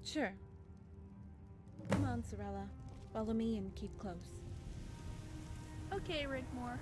Sure. Come on, Sorella. Follow me and keep close. Okay, Rigmor.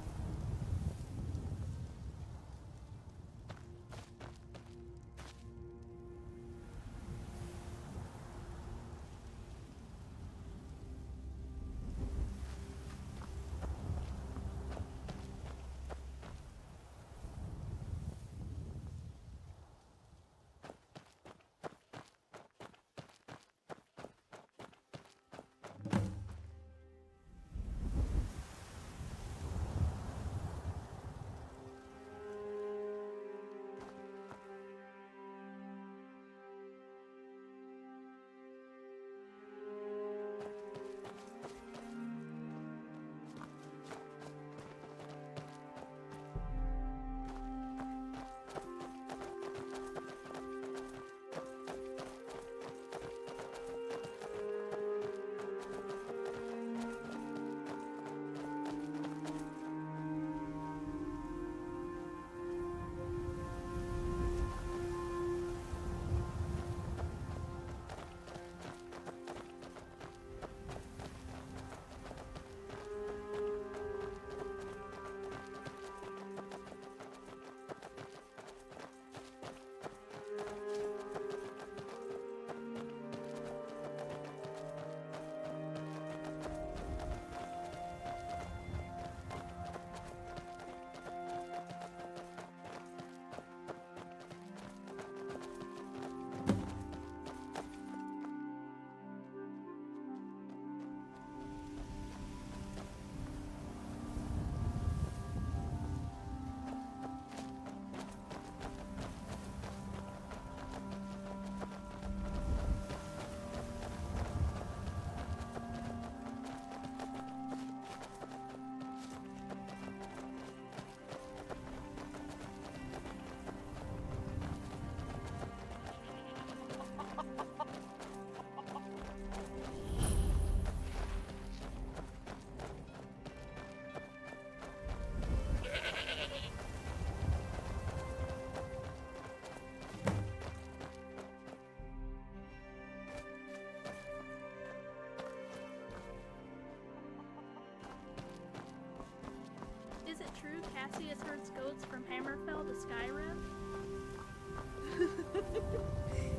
Is it true Cassius herds goats from Hammerfell to Skyrim?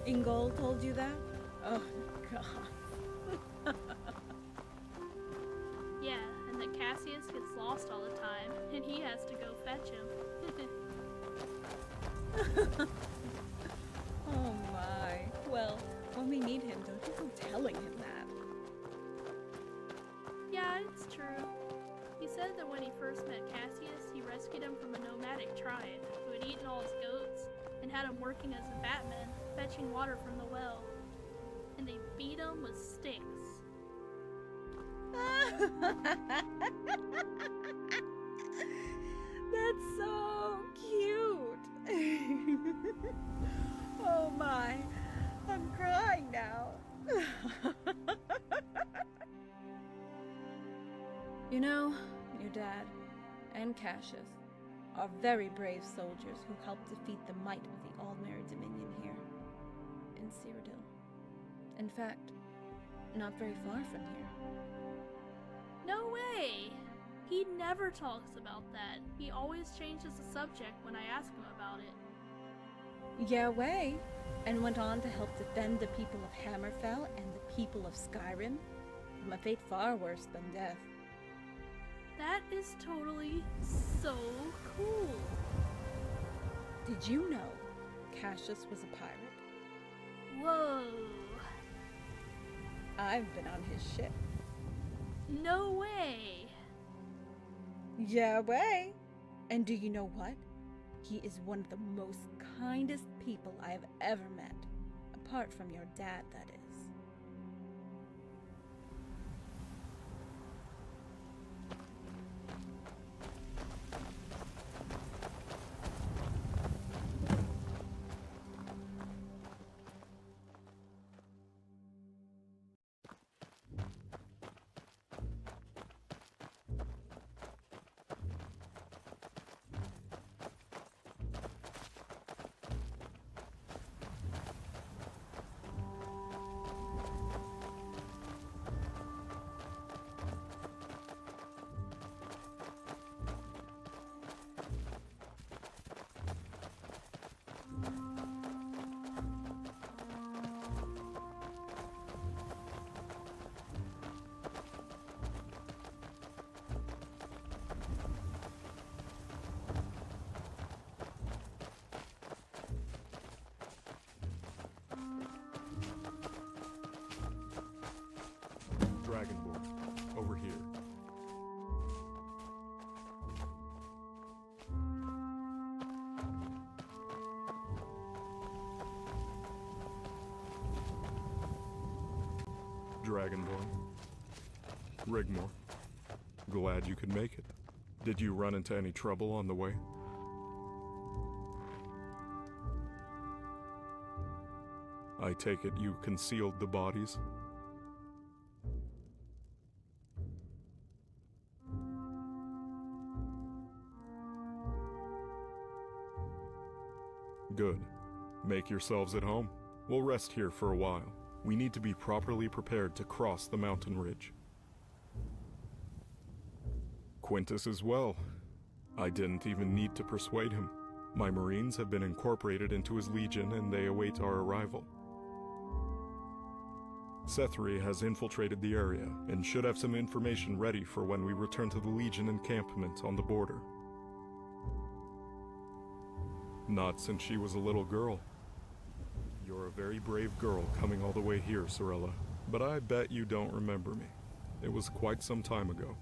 Ingol told you that? Oh, God. Yeah, and that Cassius gets lost all the time, and he has to go fetch him. Oh my. Well, when we need him, don't you go telling him that. Yeah, it's true. He said that when he first met Cassius, he rescued him from a nomadic tribe who had eaten all his goats and had him working as a batman, fetching water from the well. And they beat him with sticks. That's so cute. Oh my. I'm crying now. You know, your dad and Cassius are very brave soldiers who helped defeat the might of the Aldmeri Dominion here in Cyrodiil. In fact, not very far from here. No way! He never talks about that. He always changes the subject when I ask him about it. Yeah, way, and went on to help defend the people of Hammerfell and the people of Skyrim from a fate far worse than death. That is totally so cool. Did you know Cassius was a pirate? Whoa. I've been on his ship. No way. Yeah, way. And do you know what? He is one of the most kindest people I have ever met. Apart from your dad, that is. Dragonborn. Rigmor. Glad you could make it. Did you run into any trouble on the way? I take it you concealed the bodies? Good. Make yourselves at home. We'll rest here for a while. We need to be properly prepared to cross the mountain ridge. Quintus as well. I didn't even need to persuade him. My Marines have been incorporated into his legion and they await our arrival. Sethri has infiltrated the area and should have some information ready for when we return to the Legion encampment on the border. Not since she was a little girl. You're a very brave girl coming all the way here, Sorella, but I bet you don't remember me. It was quite some time ago.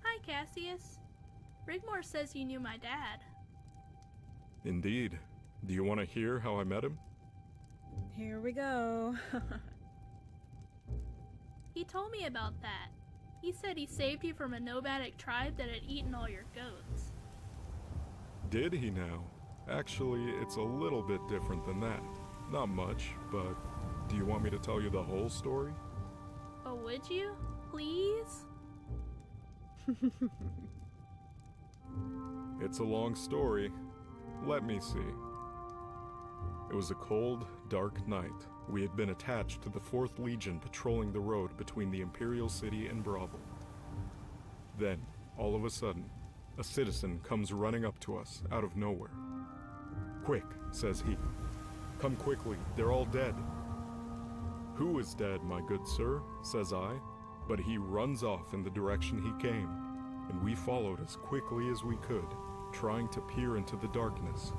Hi, Cassius. Rigmor says you knew my dad. Indeed. Do you want to hear how I met him? Here we go. He told me about that. He said he saved you from a nomadic tribe that had eaten all your goats. Did he now? Actually, it's a little bit different than that. Not much, but do you want me to tell you the whole story? Oh, would you? Please? It's a long story. Let me see. It was a cold, dark night. We had been attached to the 4th Legion patrolling the road between the Imperial City and Bravo. Then, all of a sudden, a citizen comes running up to us out of nowhere. "Quick," says he. "Come quickly, they're all dead." "Who is dead, my good sir?" says I. But he runs off in the direction he came, and we followed as quickly as we could, trying to peer into the darkness.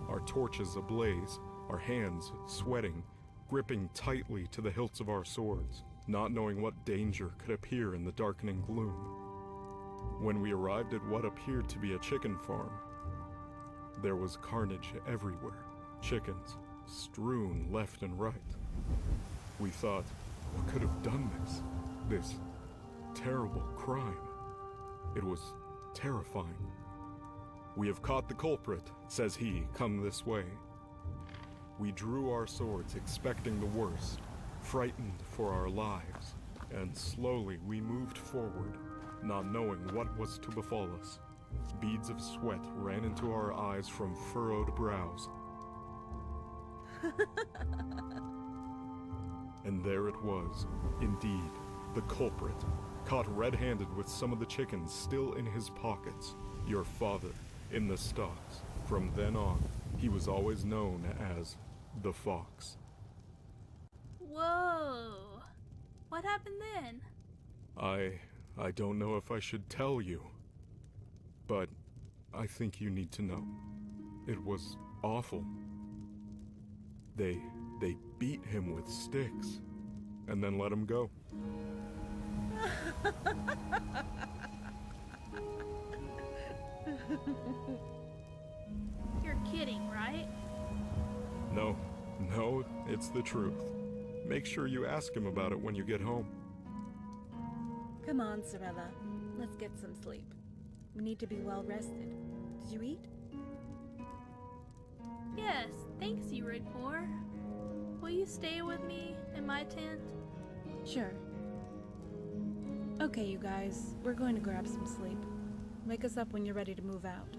Our torches ablaze, our hands sweating, gripping tightly to the hilts of our swords, not knowing what danger could appear in the darkening gloom. When we arrived at what appeared to be a chicken farm, there was carnage everywhere, chickens strewn left and right. We thought, what could have done this terrible crime? It was terrifying. "We have caught the culprit," says he, "come this way." We drew our swords expecting the worst, frightened for our lives, and slowly we moved forward, not knowing what was to befall us. Beads of sweat ran into our eyes from furrowed brows. And there it was, indeed, the culprit, caught red-handed with some of the chickens still in his pockets. Your father, in the stocks. From then on, he was always known as the Fox. Whoa! What happened then? I don't know if I should tell you, but I think you need to know. It was awful. They beat him with sticks, and then let him go. You're kidding, right? No, it's the truth. Make sure you ask him about it when you get home. Come on, Sorella. Let's get some sleep. We need to be well rested. Did you eat? Yes, thanks you, Rigmor. Will you stay with me in my tent? Sure. Okay, you guys. We're going to grab some sleep. Wake us up when you're ready to move out.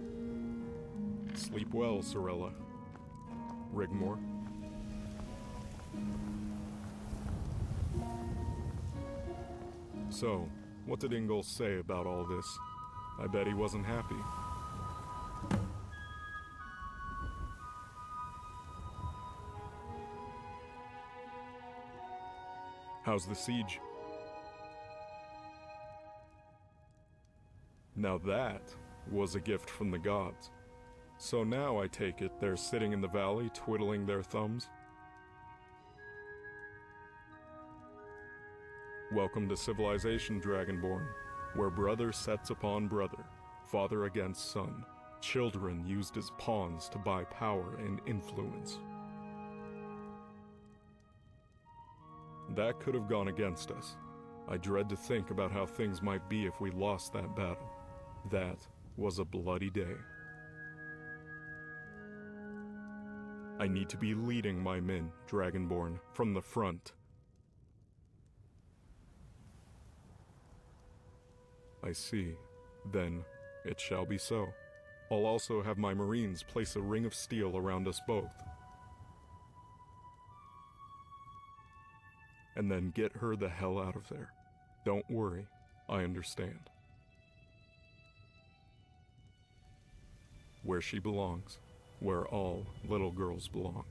Sleep well, Sorella. Rigmor. So, what did Ingol say about all this? I bet he wasn't happy. How's the siege? Now that was a gift from the gods. So now I take it they're sitting in the valley twiddling their thumbs? Welcome to civilization, Dragonborn, where brother sets upon brother, father against son, children used as pawns to buy power and influence. That could have gone against us. I dread to think about how things might be if we lost that battle. That was a bloody day. I need to be leading my men, Dragonborn, from the front. I see. Then it shall be so. I'll also have my Marines place a ring of steel around us both. And then get her the hell out of there. Don't worry, I understand. Where she belongs, where all little girls belong,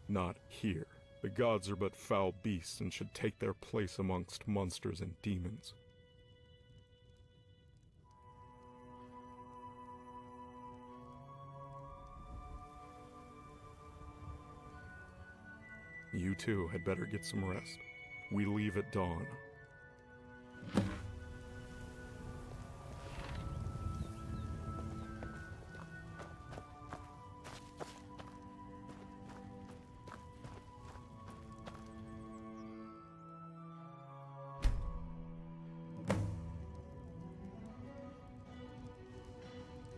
not here. The gods are but foul beasts and should take their place amongst monsters and demons. You too had better get some rest. We leave at dawn.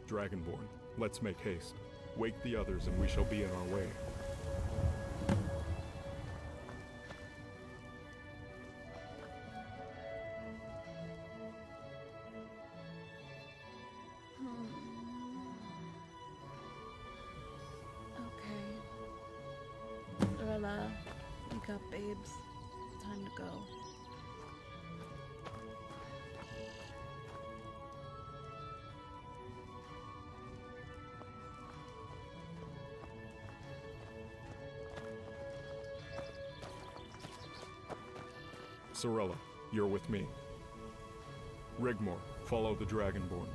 Dragonborn, let's make haste. Wake the others and we shall be on our way. Okay. Lorella, wake up, babes. Time to go. Sorella, you're with me. Rigmor, follow the Dragonborn.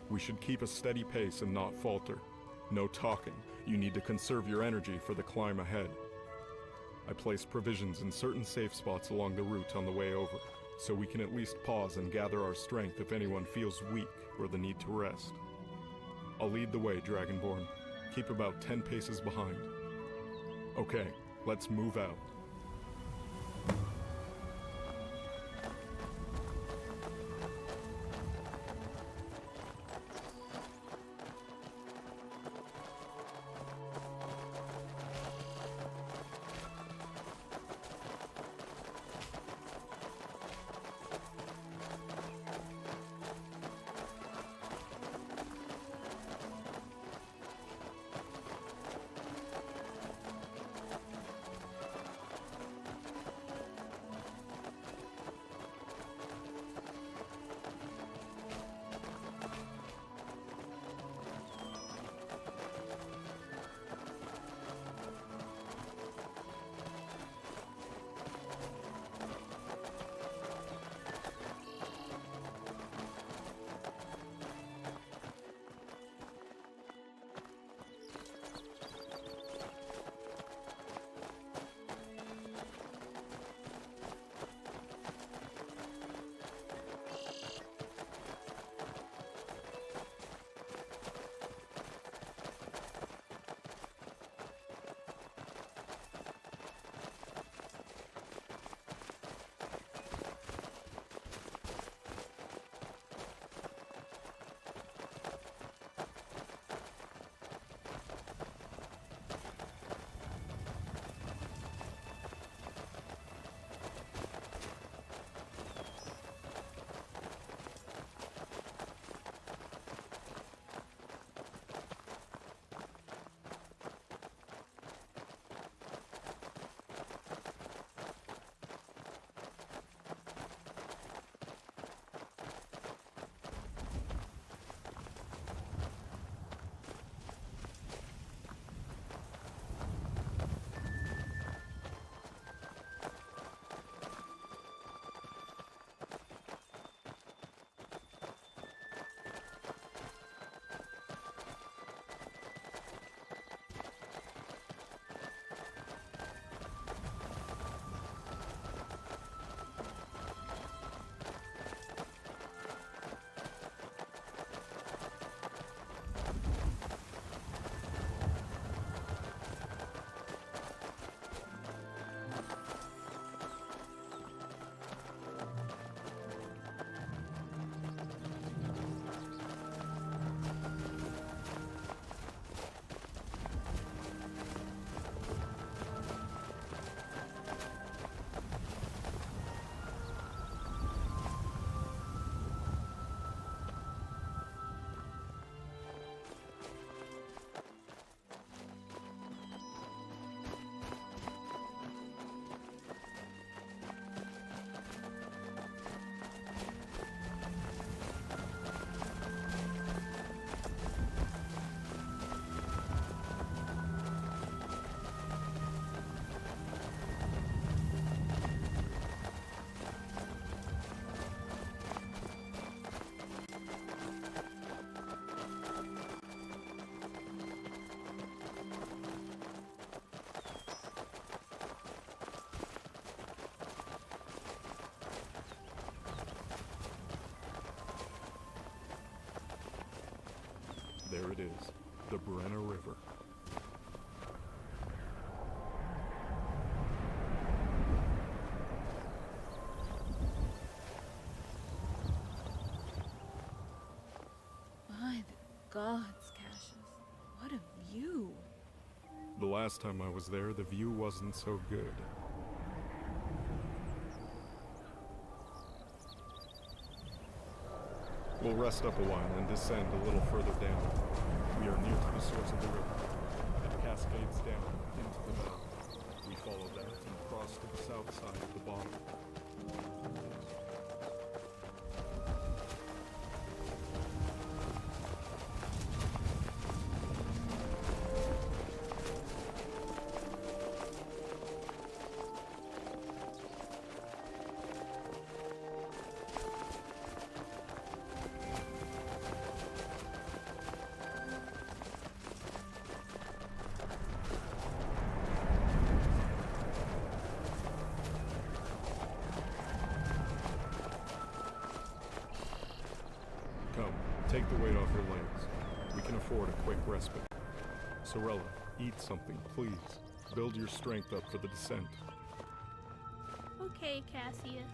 We should keep a steady pace and not falter. No talking. You need to conserve your energy for the climb ahead. I placed provisions in certain safe spots along the route on the way over, so we can at least pause and gather our strength if anyone feels weak or the need to rest. I'll lead the way, Dragonborn. Keep about 10 paces behind. Okay, let's move out. There it is, the Brenna River. By the gods, Cassius. What a view. The last time I was there, the view wasn't so good. We'll rest up a while and descend a little further down. We are near to the source of the river. It cascades down into the valley. We follow that and cross to the south side of the bottom. Come, take the weight off your legs. We can afford a quick respite. Sorella, eat something, please. Build your strength up for the descent. Okay, Cassius.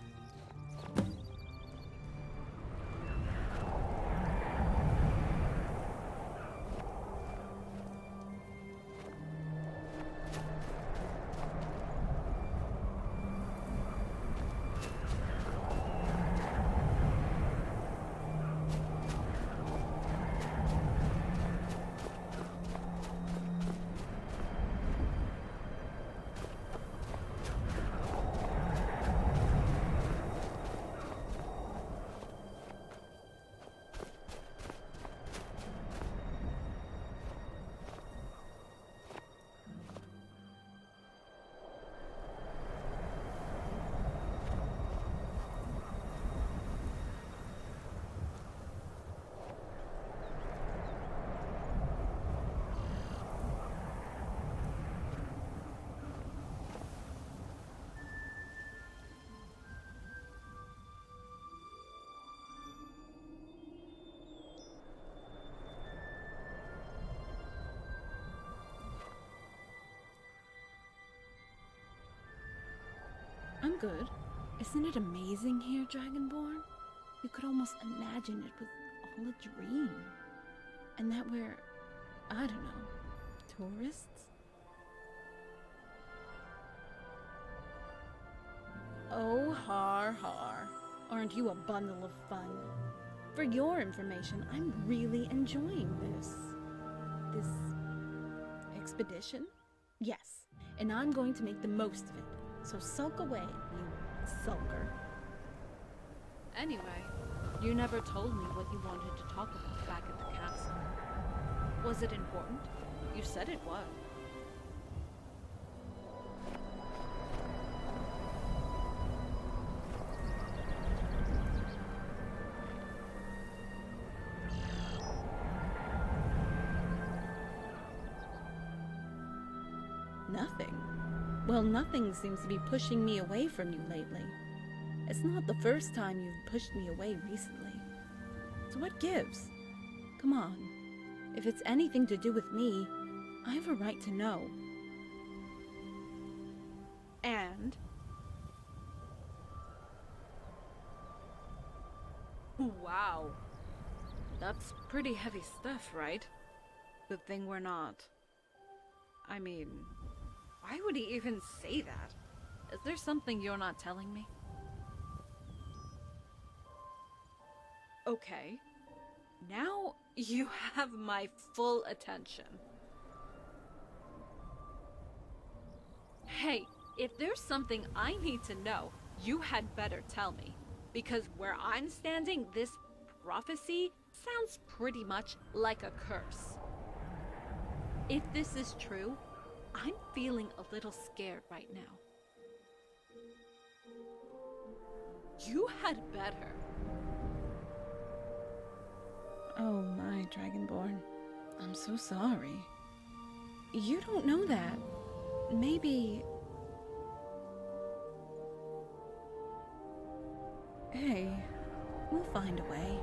I'm good. Isn't it amazing here, Dragonborn? You could almost imagine it was all a dream. And that we're, I don't know, tourists? Oh, har har. Aren't you a bundle of fun? For your information, I'm really enjoying this expedition? Yes, and I'm going to make the most of it. So sulk away, you sulker. Anyway, you never told me what you wanted to talk about back at the castle. Was it important? You said it was. Nothing. Well, nothing seems to be pushing me away from you lately. It's not the first time you've pushed me away recently. So what gives? Come on. If it's anything to do with me, I have a right to know. And... wow. That's pretty heavy stuff, right? Good thing we're not. I mean... why would he even say that? Is there something you're not telling me? Okay. Now you have my full attention. Hey, if there's something I need to know, you had better tell me. Because where I'm standing, this prophecy sounds pretty much like a curse. If this is true, I'm feeling a little scared right now. You had better. Oh my, Dragonborn. I'm so sorry. You don't know that. Maybe... Hey, we'll find a way.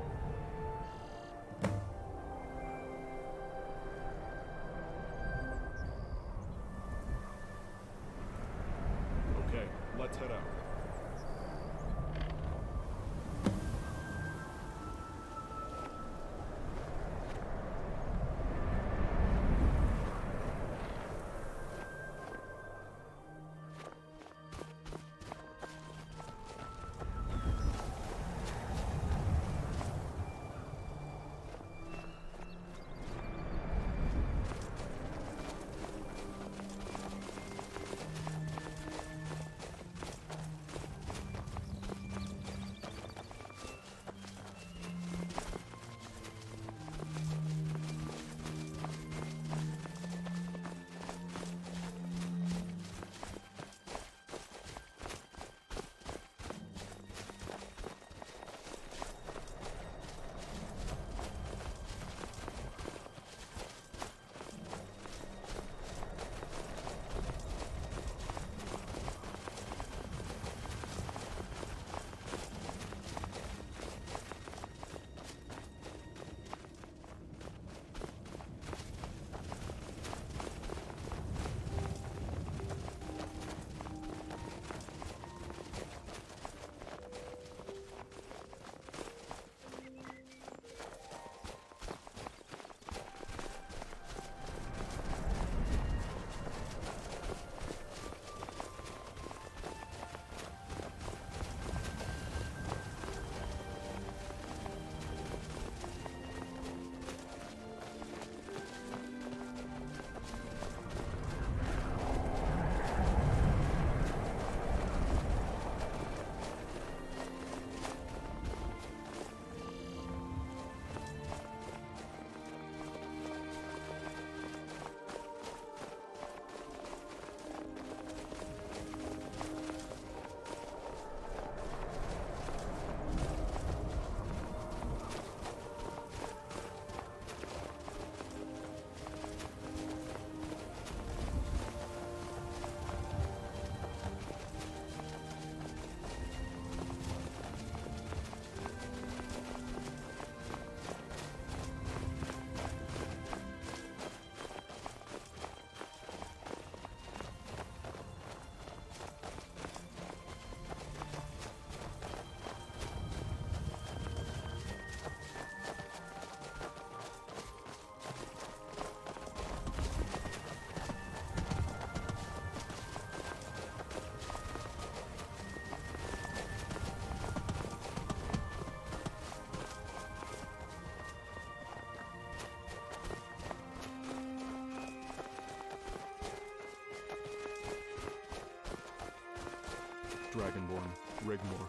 Dragonborn, Rigmor.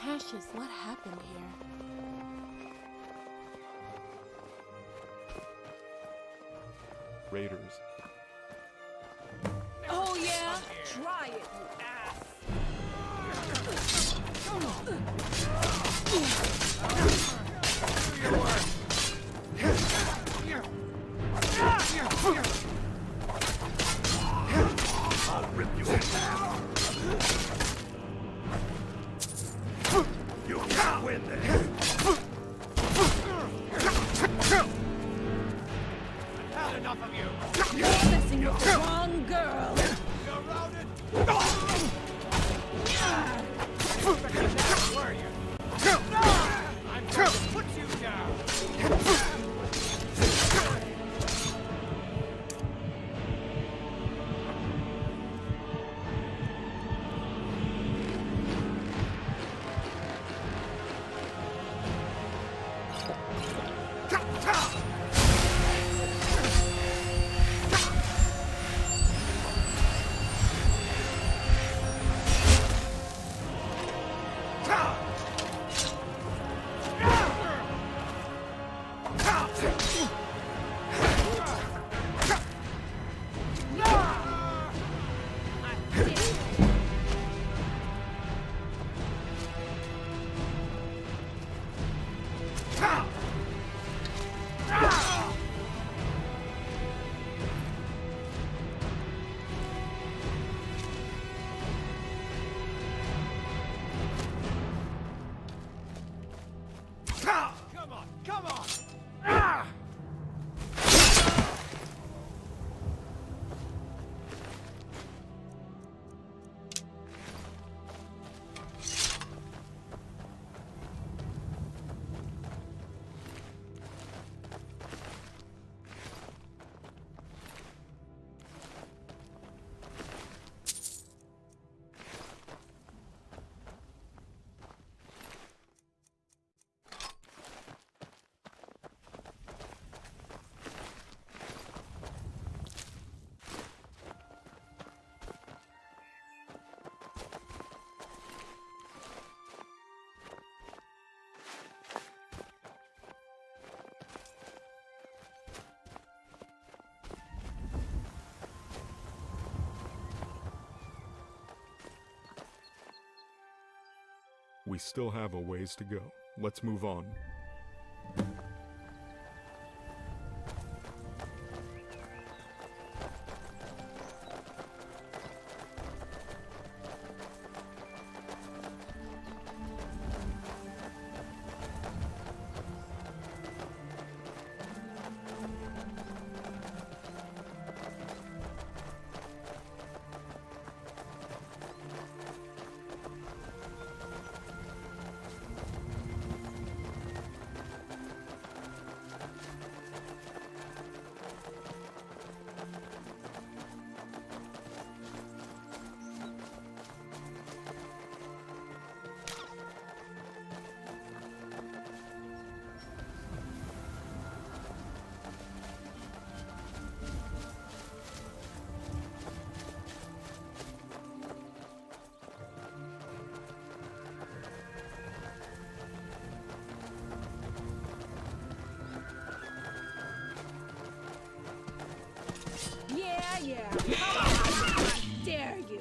Cassius, what happened here? Raiders. Oh yeah? Try it, you ass! I'll rip you in half. You can't win this. I've had enough of you. You're messing with the wrong girl! You're routed. Where are you? I'm going to put you down. Come on! Ah! We still have a ways to go. Let's move on. Yeah. How dare you?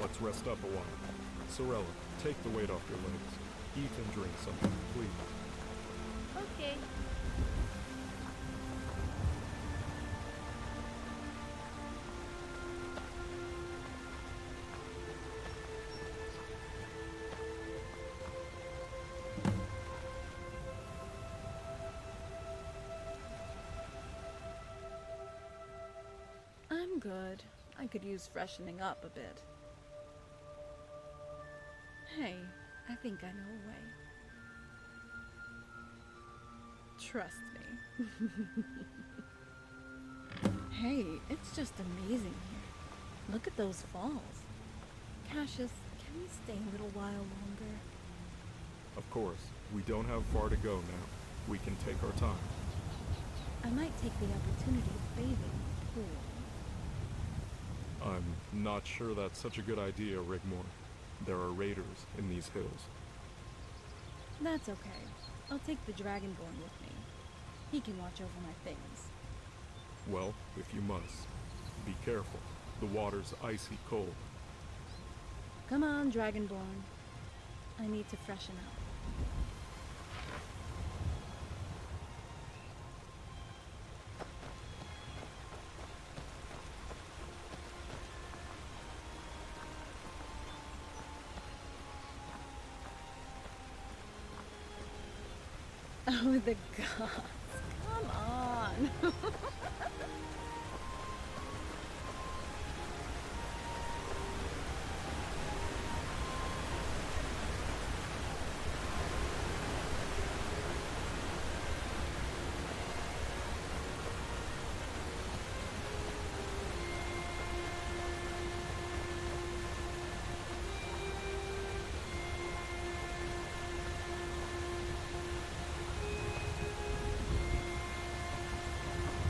Let's rest up a while. Sorella, take the weight off your legs. Eat and drink something, please. Okay. I'm good. I could use freshening up a bit. Hey, I think I know a way. Trust me. Hey, it's just amazing here. Look at those falls. Cassius, can we stay a little while longer? Of course, we don't have far to go now. We can take our time. I might take the opportunity of bathing in the pool. I'm not sure that's such a good idea, Rigmor. There are raiders in these hills. That's okay. I'll take the Dragonborn with me. He can watch over my things. Well, if you must, be careful. The water's icy cold. Come on, Dragonborn. I need to freshen up. Oh, the gods. Come on.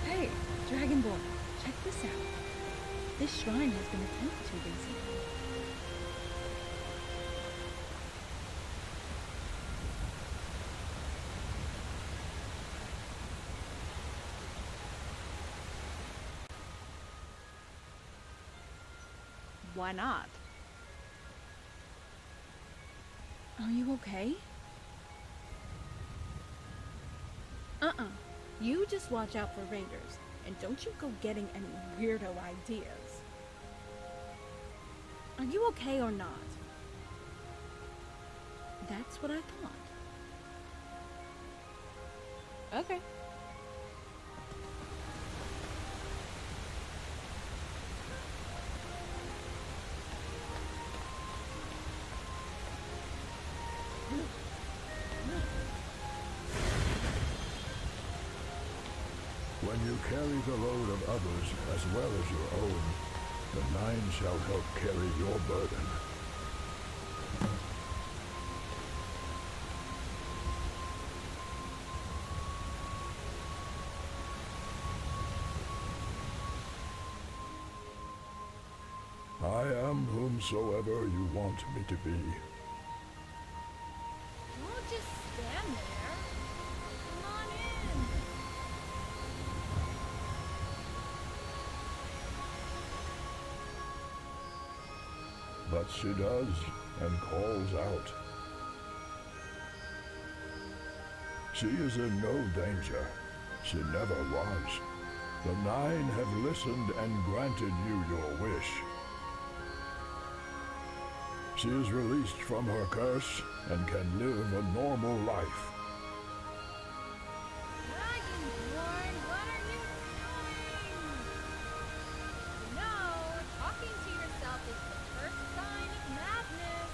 Hey, Dragonborn, check this out. This shrine has been attended to recently. Why not? Are you okay? You just watch out for raiders, and don't you go getting any weirdo ideas. Are you okay or not? That's what I thought. Okay. When you carry the load of others as well as your own, the Nine shall help carry your burden. I am whomsoever you want me to be. Don't just stand there. Come on in. But she does, and calls out. She is in no danger. She never was. The Nine have listened and granted you your wish. She is released from her curse and can live a normal life. Dragonborn, what are you doing? You know, talking to yourself is the first sign of madness.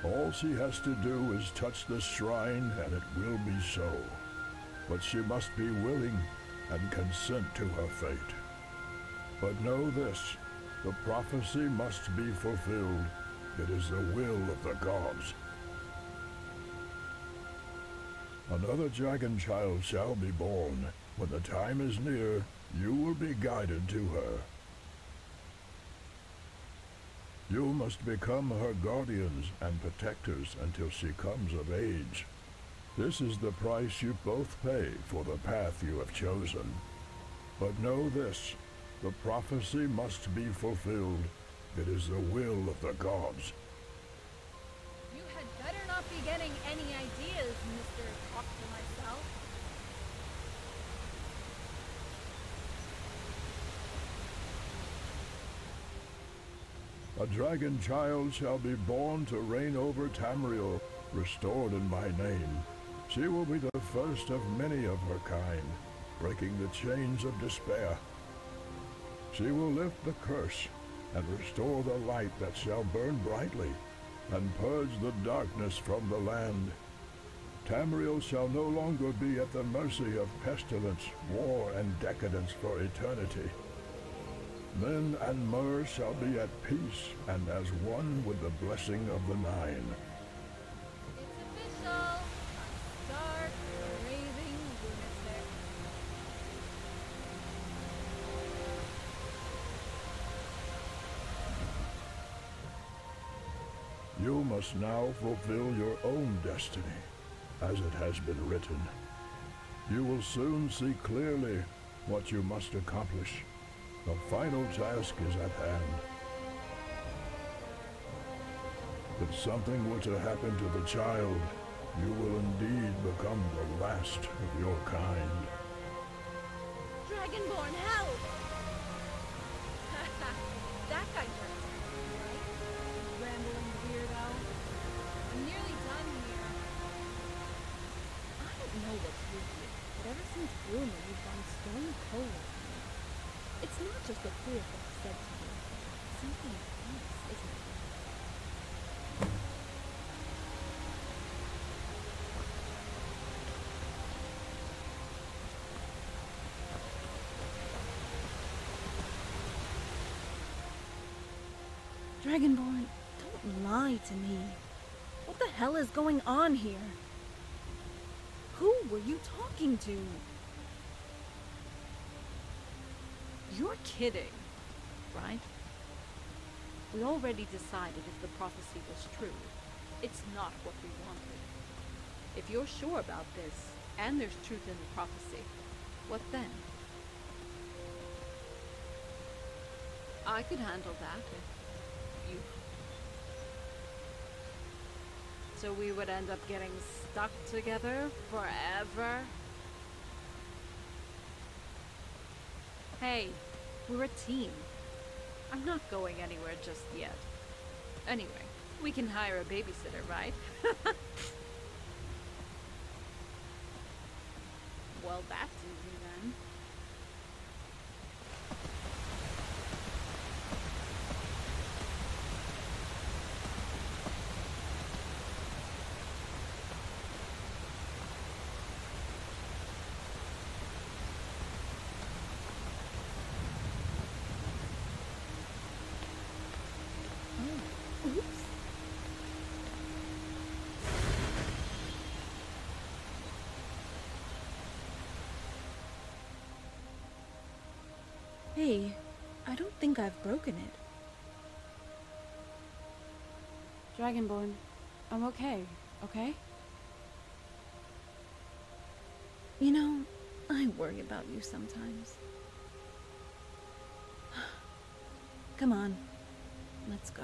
All she has to do is touch the shrine and it will be so. But she must be willing and consent to her fate. But know this, the prophecy must be fulfilled. It is the will of the gods. Another dragon child shall be born. When the time is near, you will be guided to her. You must become her guardians and protectors until she comes of age. This is the price you both pay for the path you have chosen. But know this, the prophecy must be fulfilled. It is the will of the gods. You had better not be getting any ideas, Mr. Talk to Myself. A dragon child shall be born to reign over Tamriel, restored in my name. She will be the first of many of her kind, breaking the chains of despair. She will lift the curse and restore the light that shall burn brightly and purge the darkness from the land. Tamriel shall no longer be at the mercy of pestilence, war, and decadence for eternity. Men and Mer shall be at peace and as one with the blessing of the Nine. It's official! A stark, raving lunatic. You must now fulfill your own destiny, as it has been written. You will soon see clearly what you must accomplish. The final task is at hand. If something were to happen to the child, you will indeed become the last of your kind. Dragonborn, help! That guy hurt, right? Rambling weirdo. I'm nearly done here. I don't know what's with you, but ever since Bruno, you've gone stone cold. It's not just the three of us said to you. Something else, isn't it? Dragonborn, don't lie to me. What the hell is going on here? Who were you talking to? You're kidding, right? We already decided if the prophecy was true. It's not what we wanted. If you're sure about this, and there's truth in the prophecy, what then? I could handle that if you... So we would end up getting stuck together forever? Hey, we're a team. I'm not going anywhere just yet. Anyway, we can hire a babysitter, right? Well, that's easy then. Oops. Hey, I don't think I've broken it. Dragonborn, I'm okay, okay? You know, I worry about you sometimes. Come on, let's go.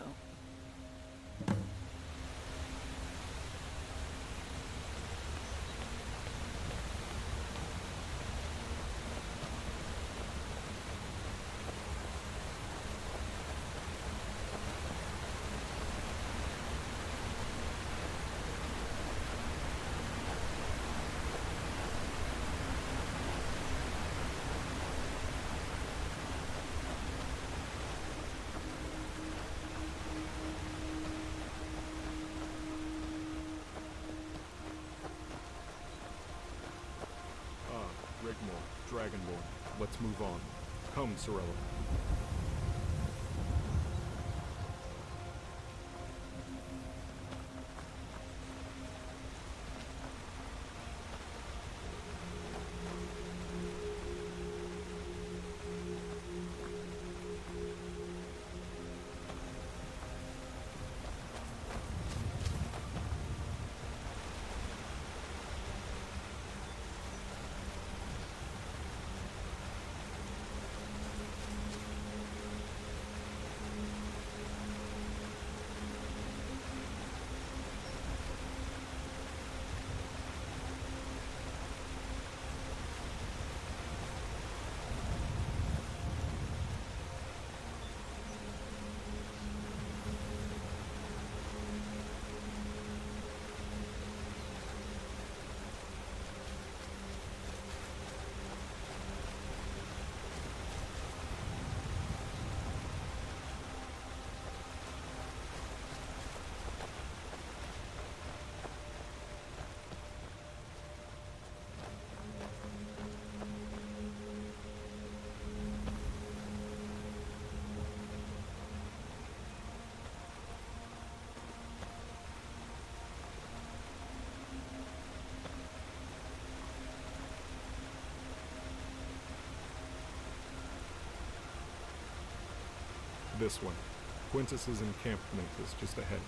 Rigmor, Dragonborn, let's move on. Come, Sorella. This one. Quintus's encampment is just ahead.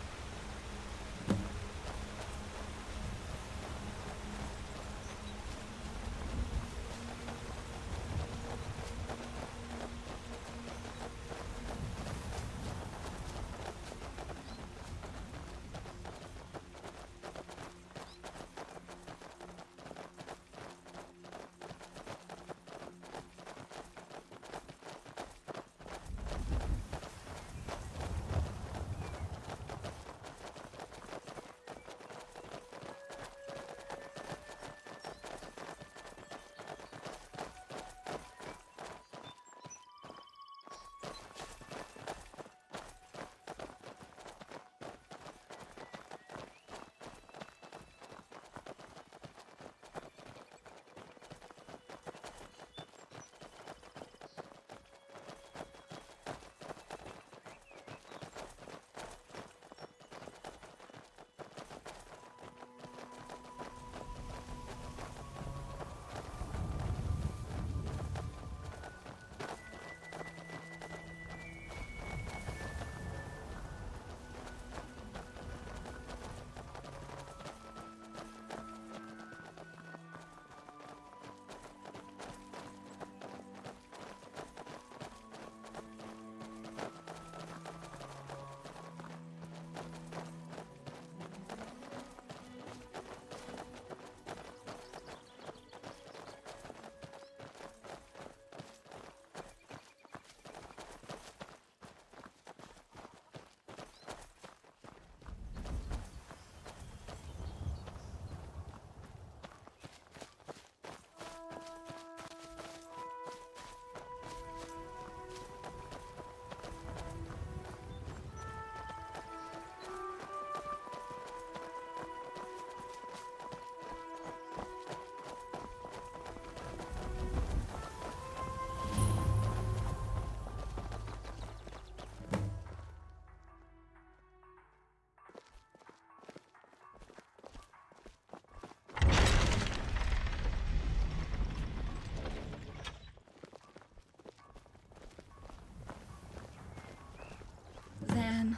Zan.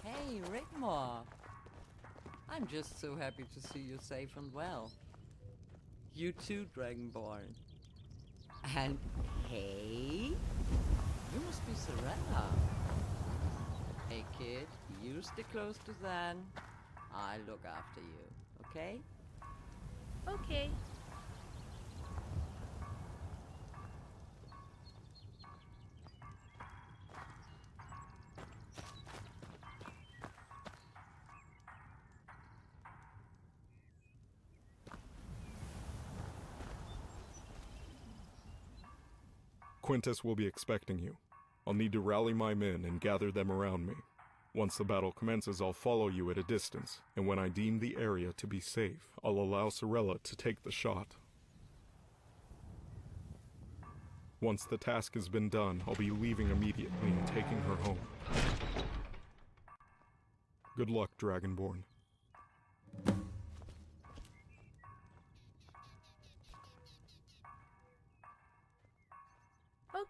Hey, Rigmor. I'm just so happy to see you safe and well. You too, Dragonborn. And hey, you must be Serena. Hey kid, you stay close to Zan. I'll look after you, okay? Okay. Quintus will be expecting you. I'll need to rally my men and gather them around me. Once the battle commences, I'll follow you at a distance, and when I deem the area to be safe, I'll allow Sorella to take the shot. Once the task has been done, I'll be leaving immediately and taking her home. Good luck, Dragonborn.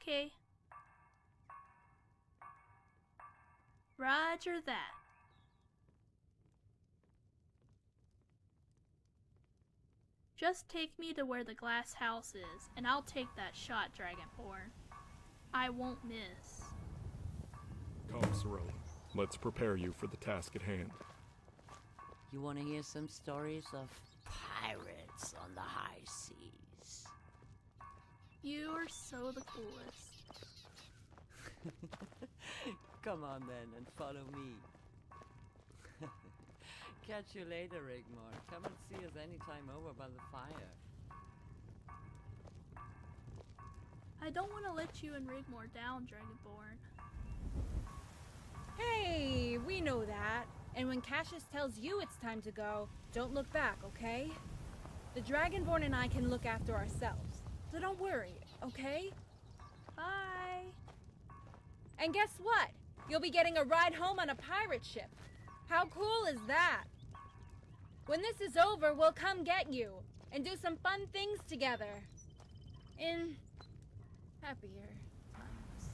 Okay. Roger that. Just take me to where the glass house is, and I'll take that shot, Dragonborn. I won't miss. Come, Sorella. Let's prepare you for the task at hand. You want to hear some stories of pirates on the high seas? You are so the coolest. Come on then and follow me. Catch you later, Rigmor. Come and see us anytime over by the fire. I don't want to let you and Rigmor down, Dragonborn. Hey, we know that. And when Cassius tells you it's time to go, don't look back, okay? The Dragonborn and I can look after ourselves. So don't worry, okay? Bye. And guess what? You'll be getting a ride home on a pirate ship. How cool is that? When this is over, we'll come get you and do some fun things together. In happier times.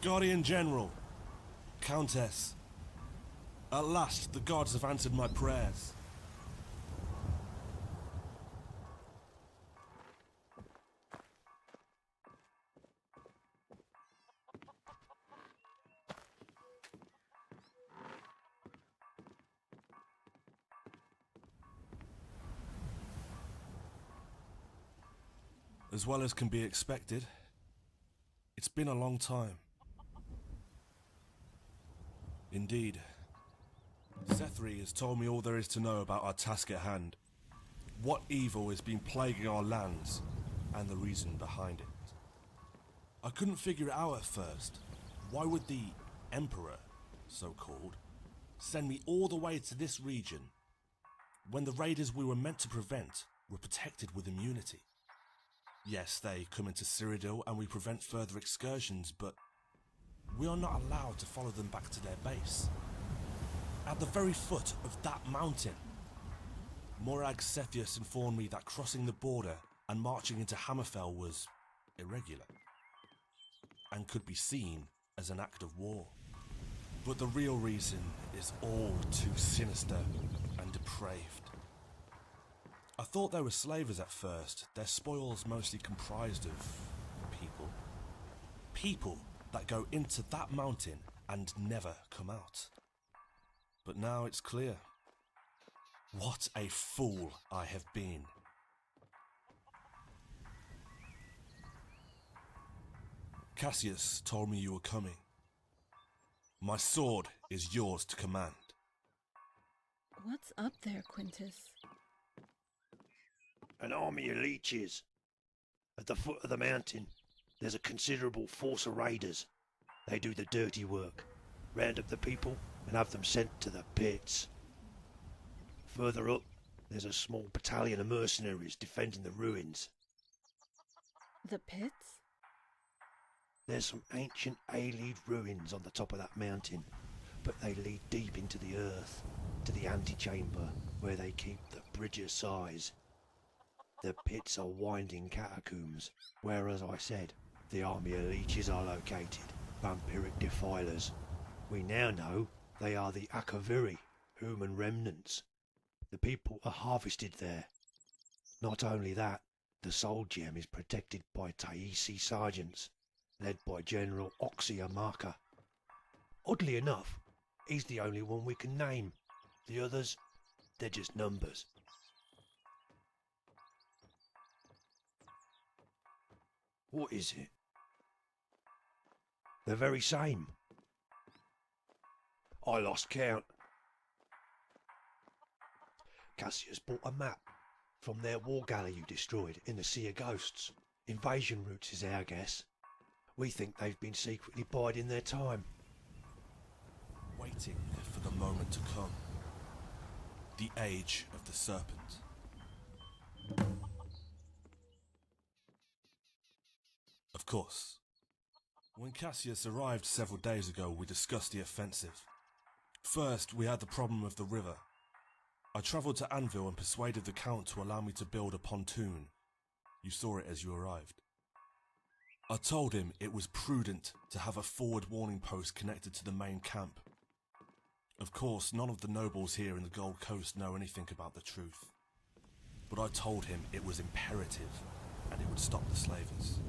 Guardian General, Countess, at last the gods have answered my prayers. As well as can be expected, it's been a long time. Indeed. Sethri has told me all there is to know about our task at hand, what evil has been plaguing our lands, and the reason behind it. I couldn't figure it out at first. Why would the Emperor, so-called, send me all the way to this region when the raiders we were meant to prevent were protected with immunity? Yes, they come into Cyrodiil and we prevent further excursions, but we are not allowed to follow them back to their base. At the very foot of that mountain, Morag Cassius informed me that crossing the border and marching into Hammerfell was irregular, and could be seen as an act of war. But the real reason is all too sinister and depraved. I thought they were slavers at first, their spoils mostly comprised of people. People that go into that mountain and never come out. But now it's clear. What a fool I have been. Cassius told me you were coming. My sword is yours to command. What's up there, Quintus? An army of leeches. At the foot of the mountain, there's a considerable force of raiders. They do the dirty work, round up the people and have them sent to the pits. Further up, there's a small battalion of mercenaries defending the ruins. The pits? There's some ancient Aelid ruins on the top of that mountain, but they lead deep into the earth, to the antechamber, where they keep the bridge of size. The pits are winding catacombs, where, as I said, the army of leeches are located, vampiric defilers. We now know they are the Akaviri, human remnants. The people are harvested there. Not only that, the soul gem is protected by Taisi sergeants, led by General Oxyamaka. Oddly enough, he's the only one we can name. The others, they're just numbers. What is it? The very same. I lost count. Cassius bought a map from their war galley you destroyed in the Sea of Ghosts. Invasion routes is our guess. We think they've been secretly biding their time. Waiting for the moment to come. The age of the serpent. Of course. When Cassius arrived several days ago, we discussed the offensive. First, we had the problem of the river. I travelled to Anvil and persuaded the Count to allow me to build a pontoon. You saw it as you arrived. I told him it was prudent to have a forward warning post connected to the main camp. Of course, none of the nobles here in the Gold Coast know anything about the truth. But I told him it was imperative, and it would stop the slavers.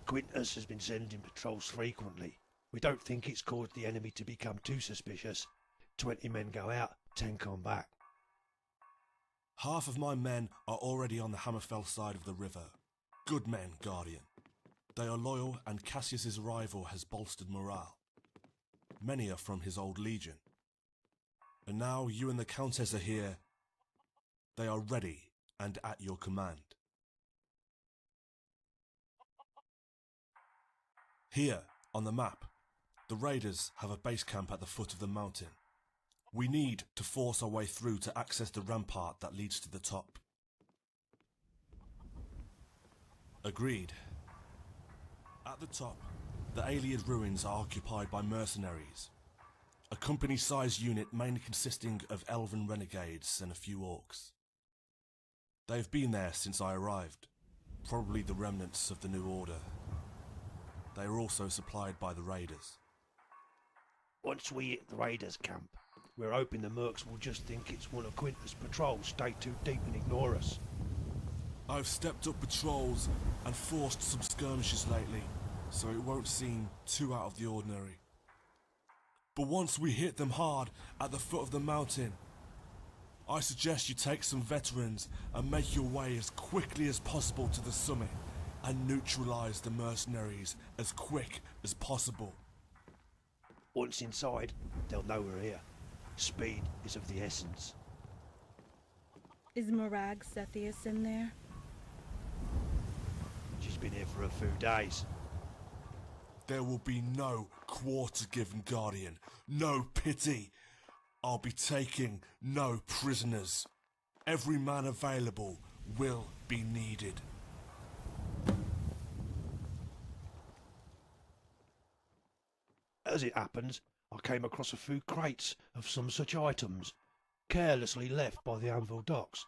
Quintus has been sending patrols frequently. We don't think it's caused the enemy to become too suspicious. 20 men go out, 10 come back. Half of my men are already on the Hammerfell side of the river. Good men, Guardian. They are loyal, and Cassius's arrival has bolstered morale. Many are from his old legion. And now you and the Countess are here. They are ready and at your command. Here, on the map, the raiders have a base camp at the foot of the mountain. We need to force our way through to access the rampart that leads to the top. Agreed. At the top, the Aelid ruins are occupied by mercenaries. A company-sized unit mainly consisting of elven renegades and a few orcs. They've been there since I arrived, probably the remnants of the New Order. They are also supplied by the raiders. Once we hit the raiders' camp, we're hoping the mercs will just think it's one of Quintus' patrols stayed too deep and ignore us. I've stepped up patrols and forced some skirmishes lately, so it won't seem too out of the ordinary. But once we hit them hard at the foot of the mountain, I suggest you take some veterans and make your way as quickly as possible to the summit and neutralize the mercenaries as quick as possible. Once inside, they'll know we're here. Speed is of the essence. Is Morag Cepheus in there? She's been here for a few days. There will be no quarter-given guardian, no pity. I'll be taking no prisoners. Every man available will be needed. As it happens, I came across a few crates of some such items, carelessly left by the Anvil docks,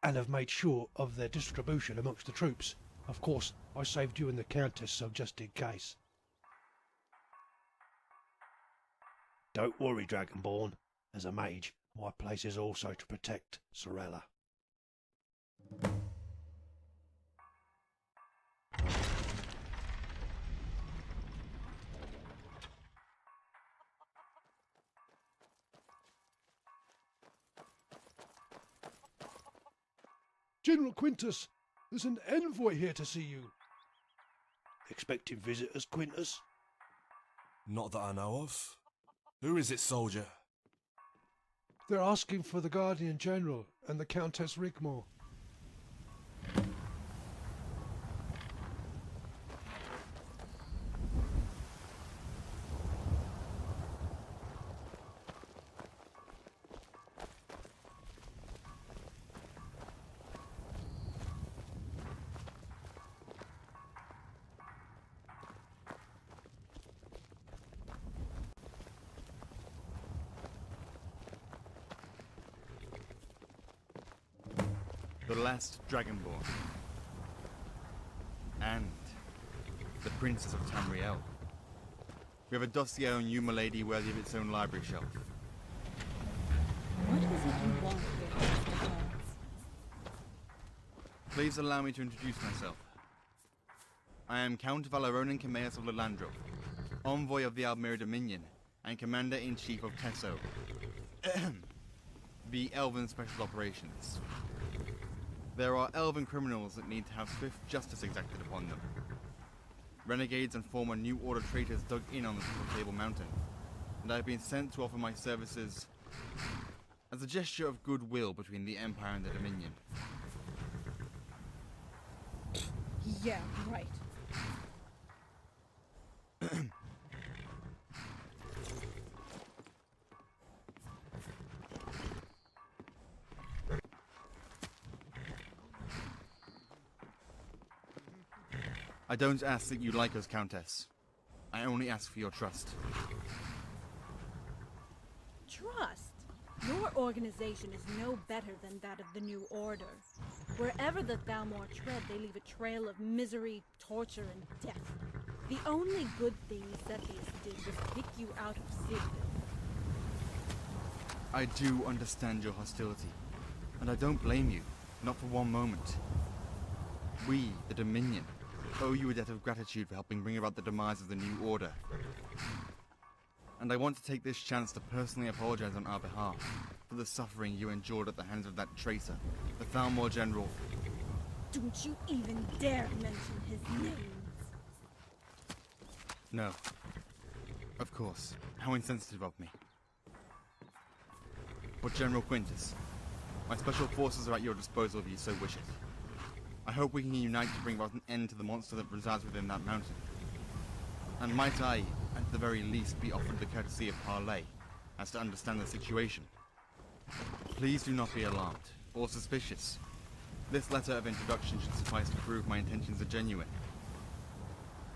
and have made sure of their distribution amongst the troops. Of course, I saved you and the Countess, so just in case. Don't worry, Dragonborn. As a mage, my place is also to protect Sorella. General Quintus, there's an envoy here to see you. Expecting visitors, Quintus? Not that I know of. Who is it, soldier? They're asking for the Guardian General and the Countess Rigmor. The last Dragonborn. And the Princess of Tamriel. We have a dossier on you, milady, worthy of its own library shelf. What is it you want here, Mr. Holmes? Please allow me to introduce myself. I am Count Valeronan Cameus of Lelandro, envoy of the Aldmeri Dominion, and Commander-in-Chief of Tesso, the Elven Special Operations. There are elven criminals that need to have swift justice exacted upon them. Renegades and former New Order traitors dug in on the Table Mountain, and I have been sent to offer my services as a gesture of goodwill between the Empire and the Dominion. Yeah, right. I don't ask that you like us, Countess. I only ask for your trust. Trust? Your organization is no better than that of the New Order. Wherever the Thalmor tread, they leave a trail of misery, torture, and death. The only good thing Cepheus did was pick you out of Cyrodiil. I do understand your hostility, and I don't blame you, not for one moment. We, the Dominion, owe you a debt of gratitude for helping bring about the demise of the New Order. And I want to take this chance to personally apologize on our behalf for the suffering you endured at the hands of that traitor, the Thalmor General. Don't you even dare mention his name. No. Of course. How insensitive of me. But General Quintus, my special forces are at your disposal if you so wish it. I hope we can unite to bring about an end to the monster that resides within that mountain. And might I, at the very least, be offered the courtesy of parley, as to understand the situation. Please do not be alarmed, or suspicious. This letter of introduction should suffice to prove my intentions are genuine.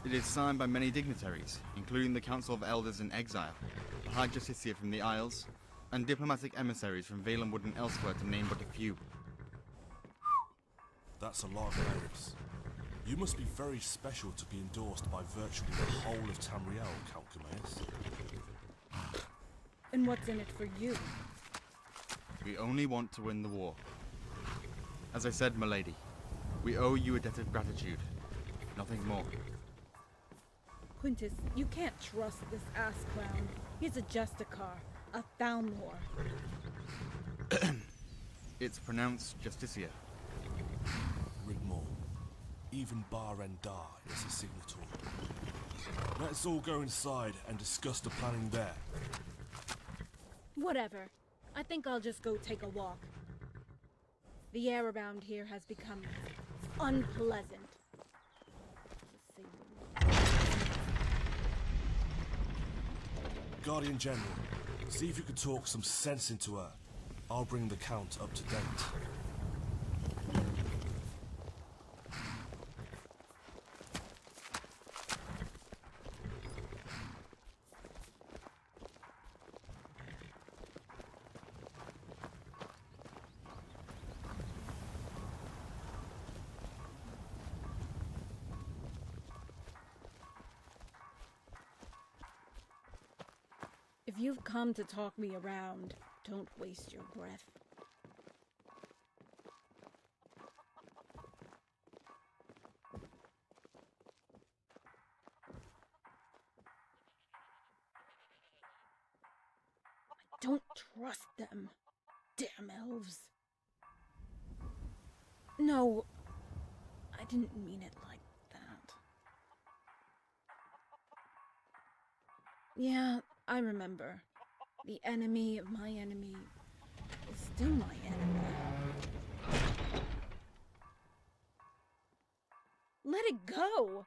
It is signed by many dignitaries, including the Council of Elders in Exile, the High Justiciar from the Isles, and diplomatic emissaries from Valenwood and elsewhere, to name but a few. That's a lot of names. You must be very special to be endorsed by virtually the whole of Tamriel, Count Cassius. And what's in it for you? We only want to win the war. As I said, milady, we owe you a debt of gratitude. Nothing more. Quintus, you can't trust this ass clown. He's a Justicar, a Thalmor. It's pronounced Justicia. Rigmor. Even Barendar is a signatory. Let's all go inside and discuss the planning there. Whatever. I think I'll just go take a walk. The air around here has become unpleasant. Guardian General, see if you can talk some sense into her. I'll bring the Count up to date. If you've come to talk me around, don't waste your breath. I don't trust them. Damn elves. No, I didn't mean it like that. Yeah, I remember. The enemy of my enemy is still my enemy. Let it go!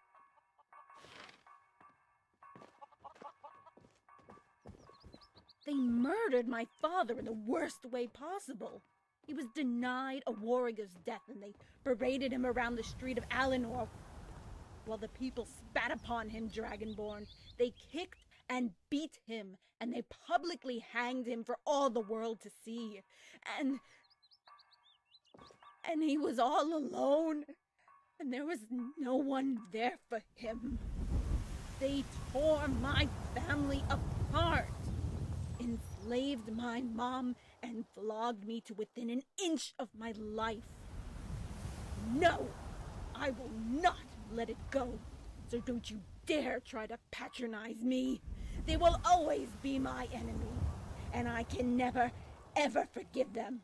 They murdered my father in the worst way possible. He was denied a warrior's death and they paraded him around the street of Alinor. While the people spat upon him, Dragonborn, they kicked and beat him, and they publicly hanged him for all the world to see. And he was all alone, and there was no one there for him. They tore my family apart, enslaved my mom, and flogged me to within an inch of my life. No, I will not let it go, so don't you dare try to patronize me. They will always be my enemy, and I can never, ever forgive them.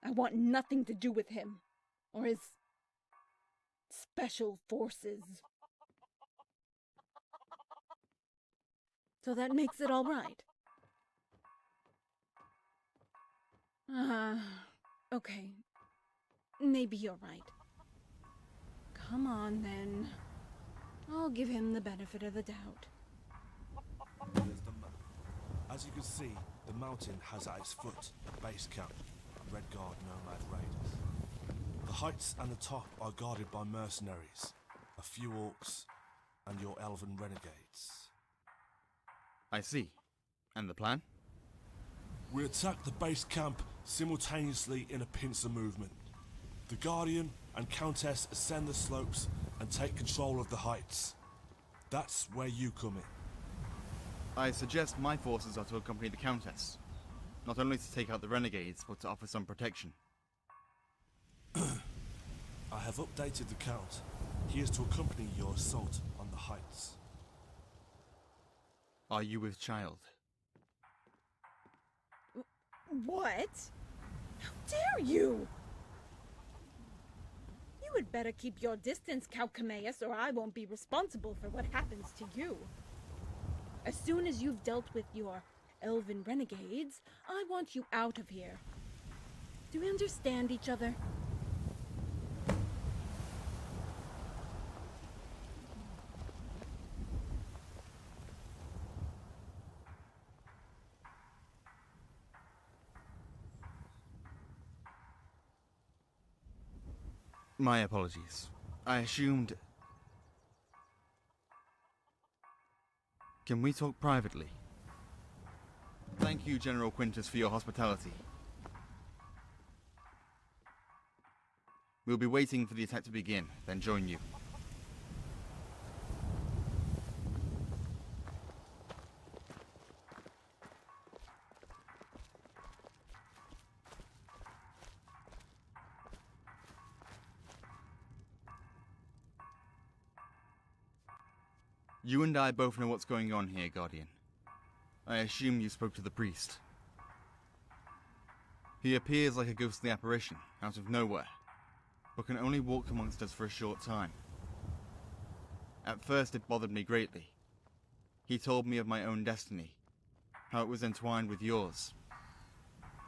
I want nothing to do with him, or his special forces. So that makes it all right. Okay. Maybe you're right. Come on, then. I'll give him the benefit of the doubt. There's the map. As you can see, the mountain has at its foot a base camp, Redguard nomad raiders. The heights and the top are guarded by mercenaries, a few orcs, and your elven renegades. I see. And the plan? We attack the base camp simultaneously in a pincer movement. The Guardian and Countess ascend the slopes and take control of the heights. That's where you come in. I suggest my forces are to accompany the Countess. Not only to take out the renegades, but to offer some protection. I have updated the Count. He is to accompany your assault on the heights. Are you with child? What? How dare you? You had better keep your distance, Count Cassius, or I won't be responsible for what happens to you. As soon as you've dealt with your elven renegades, I want you out of here. Do we understand each other? My apologies. I assumed... Can we talk privately? Thank you, General Quintus, for your hospitality. We'll be waiting for the attack to begin, then join you. You and I both know what's going on here, Guardian. I assume you spoke to the priest. He appears like a ghostly apparition, out of nowhere, but can only walk amongst us for a short time. At first it bothered me greatly. He told me of my own destiny, how it was entwined with yours,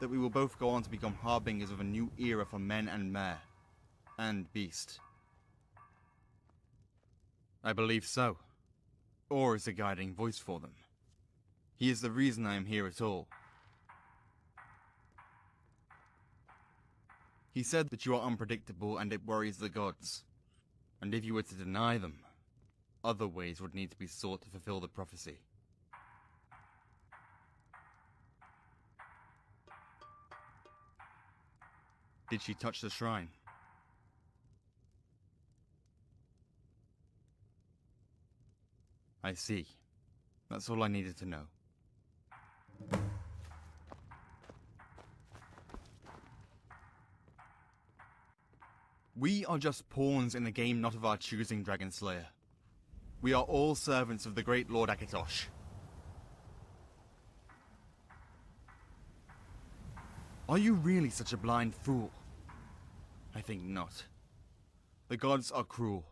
that we will both go on to become harbingers of a new era for men and mare, and beast. I believe so. Or is a guiding voice for them. He is the reason I am here at all. He said that you are unpredictable and it worries the gods. And if you were to deny them, other ways would need to be sought to fulfill the prophecy. Did she touch the shrine? I see. That's all I needed to know. We are just pawns in a game not of our choosing, Dragon Slayer. We are all servants of the great Lord Akatosh. Are you really such a blind fool? I think not. The gods are cruel.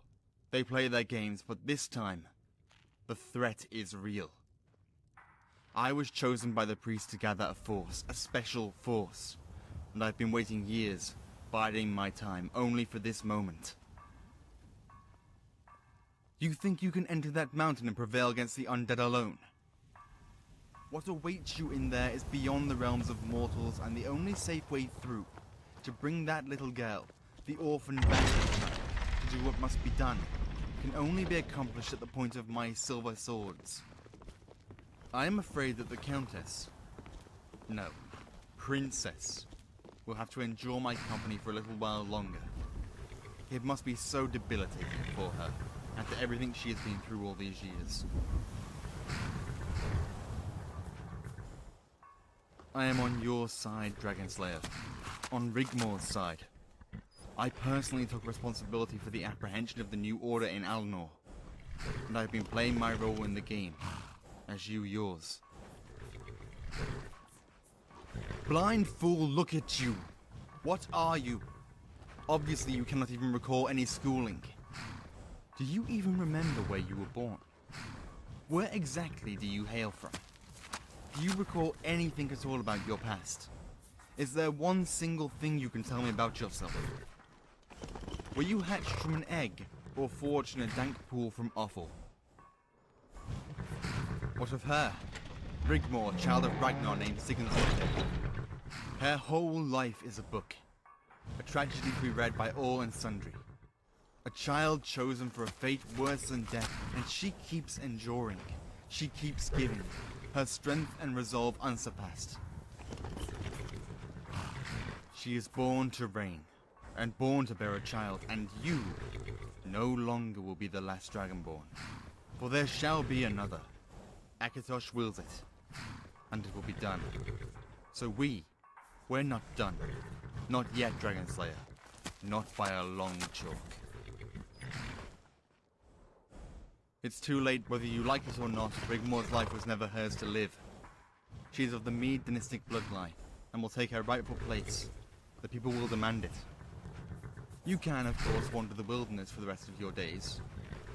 They play their games, but this time, the threat is real. I was chosen by the priest to gather a force, a special force, and I've been waiting years, biding my time, only for this moment. You think you can enter that mountain and prevail against the undead alone? What awaits you in there is beyond the realms of mortals, and the only safe way through, to bring that little girl, the orphan bandit child, to do what must be done, can only be accomplished at the point of my silver swords. I am afraid that the Countess, no, Princess, will have to endure my company for a little while longer. It must be so debilitating for her, after everything she has been through all these years. I am on your side, Dragon Slayer. On Rigmor's side. I personally took responsibility for the apprehension of the New Order in Alnor, and I've been playing my role in the game, as you yours. Blind fool, look at you! What are you? Obviously you cannot even recall any schooling. Do you even remember where you were born? Where exactly do you hail from? Do you recall anything at all about your past? Is there one single thing you can tell me about yourself? Were you hatched from an egg, or forged in a dank pool from offal? What of her? Rigmor, child of Ragnar named Sigurdsson. Her whole life is a book. A tragedy to be read by all and sundry. A child chosen for a fate worse than death, and she keeps enduring. She keeps giving. Her strength and resolve unsurpassed. She is born to reign, and born to bear a child, and you no longer will be the last Dragonborn. For there shall be another. Akatosh wills it, and it will be done. So we're not done. Not yet, Dragon Slayer. Not by a long chalk. It's too late whether you like it or not. Rigmor's life was never hers to live. She is of the Mead dynastic bloodline, and will take her rightful place. The people will demand it. You can, of course, wander the wilderness for the rest of your days,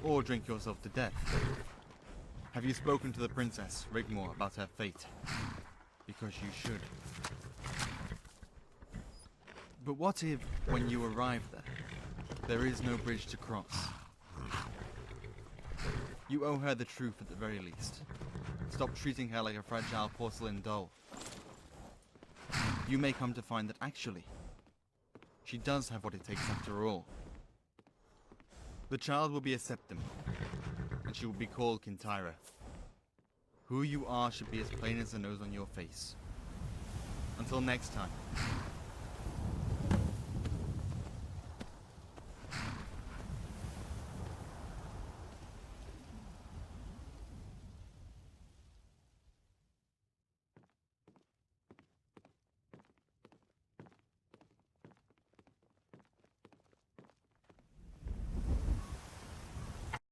or drink yourself to death. Have you spoken to the princess, Rigmor, about her fate? Because you should. But what if, when you arrive there is no bridge to cross? You owe her the truth at the very least. Stop treating her like a fragile porcelain doll. You may come to find that actually, she does have what it takes after all. The child will be a septim, and she will be called Kintyra. Who you are should be as plain as the nose on your face. Until next time,